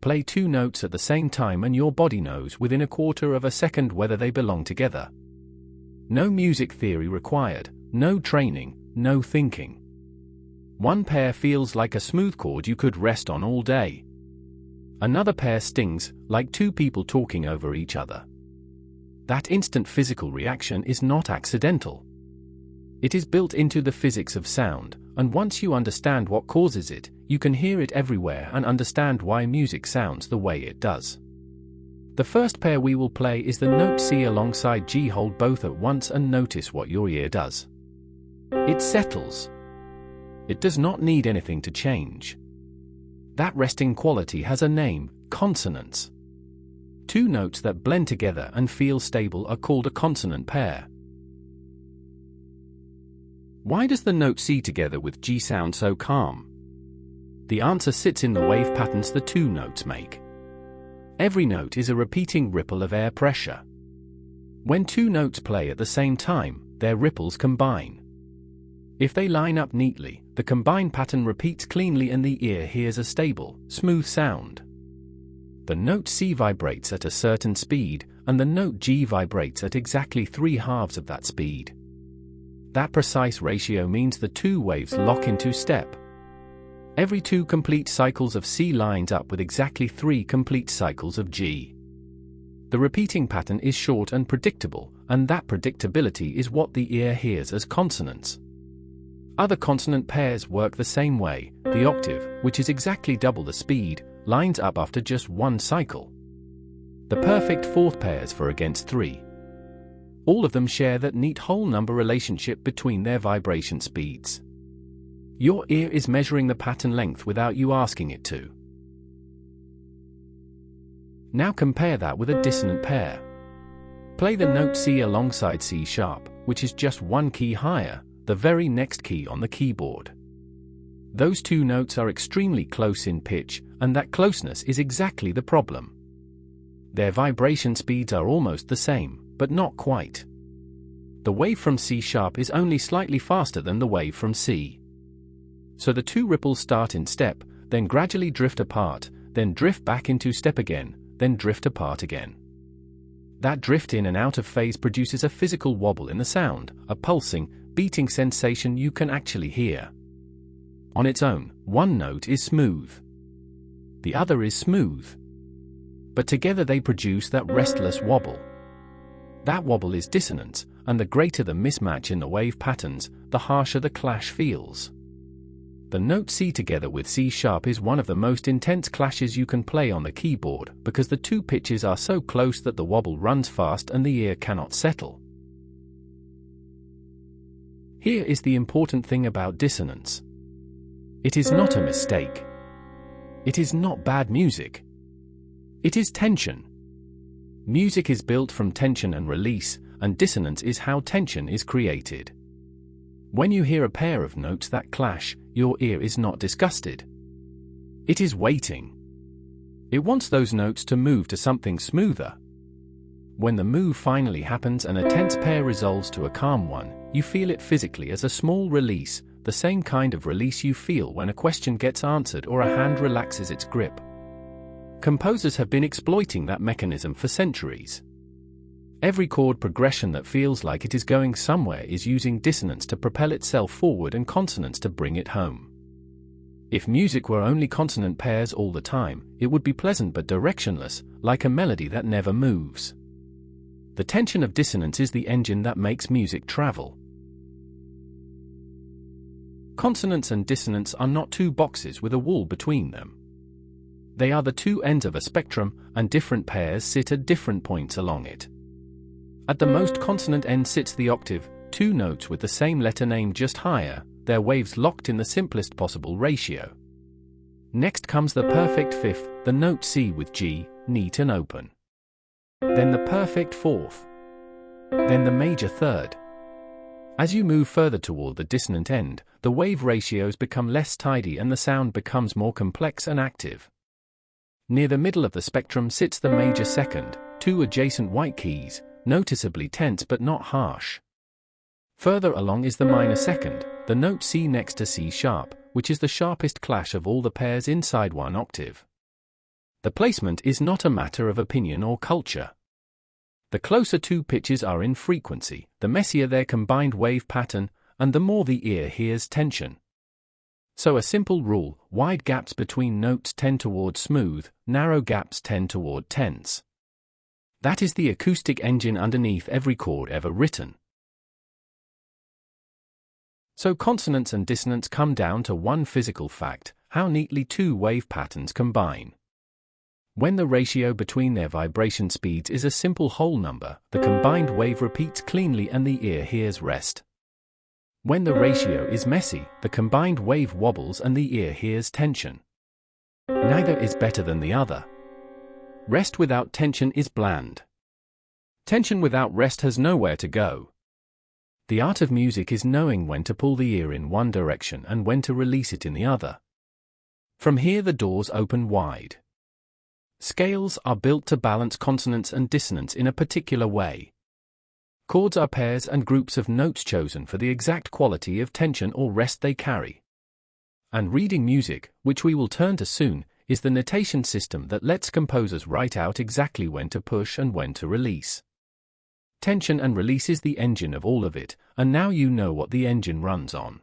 play two notes at the same time and your body knows within a quarter of a second whether they belong together. No music theory required, no training, no thinking. One pair feels like a smooth chord you could rest on all day. Another pair stings, like two people talking over each other. That instant physical reaction is not accidental. It is built into the physics of sound, and once you understand what causes it, you can hear it everywhere and understand why music sounds the way it does. The first pair we will play is the note C alongside G. Hold both at once and notice what your ear does. It settles. It does not need anything to change. That resting quality has a name, consonance. Two notes that blend together and feel stable are called a consonant pair. Why does the note C together with G sound so calm? The answer sits in the wave patterns the two notes make. Every note is a repeating ripple of air pressure. When two notes play at the same time, their ripples combine. If they line up neatly, the combined pattern repeats cleanly and the ear hears a stable, smooth sound. The note C vibrates at a certain speed, and the note G vibrates at exactly 3/2 of that speed. That precise ratio means the two waves lock into step. Every 2 complete cycles of C lines up with exactly 3 complete cycles of G. The repeating pattern is short and predictable, and that predictability is what the ear hears as consonance. Other consonant pairs work the same way. The octave, which is exactly double the speed, lines up after just 1 cycle. The perfect fourth pairs for against 3. All of them share that neat whole number relationship between their vibration speeds. Your ear is measuring the pattern length without you asking it to. Now compare that with a dissonant pair. Play the note C alongside C sharp, which is just 1 key higher, the very next key on the keyboard. Those two notes are extremely close in pitch, and that closeness is exactly the problem. Their vibration speeds are almost the same, but not quite. The wave from C sharp is only slightly faster than the wave from C. So the two ripples start in step, then gradually drift apart, then drift back into step again, then drift apart again. That drift in and out of phase produces a physical wobble in the sound, a pulsing, beating sensation you can actually hear. On its own, one note is smooth. The other is smooth. But together they produce that restless wobble. That wobble is dissonance, and the greater the mismatch in the wave patterns, the harsher the clash feels. The note C together with C sharp is one of the most intense clashes you can play on the keyboard because the two pitches are so close that the wobble runs fast and the ear cannot settle. Here is the important thing about dissonance. It is not a mistake. It is not bad music. It is tension. Music is built from tension and release, and dissonance is how tension is created. When you hear a pair of notes that clash, your ear is not disgusted. It is waiting. It wants those notes to move to something smoother. When the move finally happens and a tense pair resolves to a calm one, you feel it physically as a small release, the same kind of release you feel when a question gets answered or a hand relaxes its grip. Composers have been exploiting that mechanism for centuries. Every chord progression that feels like it is going somewhere is using dissonance to propel itself forward and consonance to bring it home. If music were only consonant pairs all the time, it would be pleasant but directionless, like a melody that never moves. The tension of dissonance is the engine that makes music travel. Consonance and dissonance are not two boxes with a wall between them. They are the two ends of a spectrum, and different pairs sit at different points along it. At the most consonant end sits the octave, two notes with the same letter name just higher, their waves locked in the simplest possible ratio. Next comes the perfect fifth, the note C with G, neat and open. Then the perfect fourth. Then the major third. As you move further toward the dissonant end, the wave ratios become less tidy and the sound becomes more complex and active. Near the middle of the spectrum sits the major second, two adjacent white keys, noticeably tense but not harsh. Further along is the minor second, the note C next to C sharp, which is the sharpest clash of all the pairs inside one octave. The placement is not a matter of opinion or culture. The closer two pitches are in frequency, the messier their combined wave pattern, and the more the ear hears tension. So a simple rule: wide gaps between notes tend toward smooth, narrow gaps tend toward tense. That is the acoustic engine underneath every chord ever written. So consonance and dissonance come down to one physical fact: how neatly two wave patterns combine. When the ratio between their vibration speeds is a simple whole number, the combined wave repeats cleanly and the ear hears rest. When the ratio is messy, the combined wave wobbles and the ear hears tension. Neither is better than the other. Rest without tension is bland. Tension without rest has nowhere to go. The art of music is knowing when to pull the ear in one direction and when to release it in the other. From here the doors open wide. Scales are built to balance consonance and dissonance in a particular way. Chords are pairs and groups of notes chosen for the exact quality of tension or rest they carry. And reading music, which we will turn to soon, is the notation system that lets composers write out exactly when to push and when to release. Tension and release is the engine of all of it, and now you know what the engine runs on.